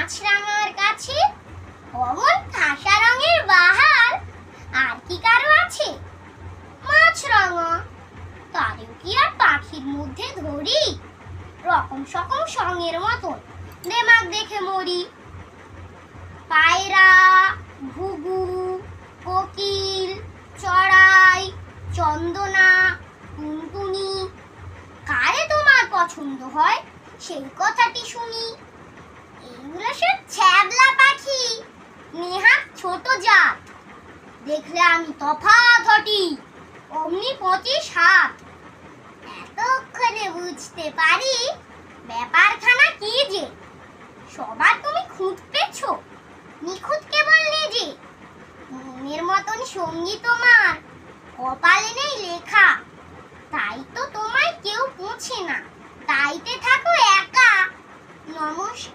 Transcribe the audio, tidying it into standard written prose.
মাছরাঙার কাছে অমন খাসা রঙের বাহার আর কি কারো আছে? মাছরাঙা, তারেও কি আর পাখির মধ্যে ধরি? রকম সকম সঙ্গের মতন দেমাগ দেখে মরি। পায়রা, ঘুঘু, কোকিল, চড়াই, চন্দনা, টুনটুনি, কারে তোমার পছন্দ হয় সেই কথাটি শুনি। এইগুলো সব ছ্যাবলা পাখি, নেহাত ছোট জাত। দেখলে আমি তফাৎ হটি, অমনি 25 হাত। এতক্ষণে বুঝতে পারি ব্যাপারখানা কি যে, সবার তুমি খুঁত পেছো, নিখুঁত কেবল নিজে। মনের মতন সঙ্গী তোমার কপালে নেই লেখা, তাই তো তোমায় কেউ পোঁছে না, তাইতে থাকো একা। নমস্কার।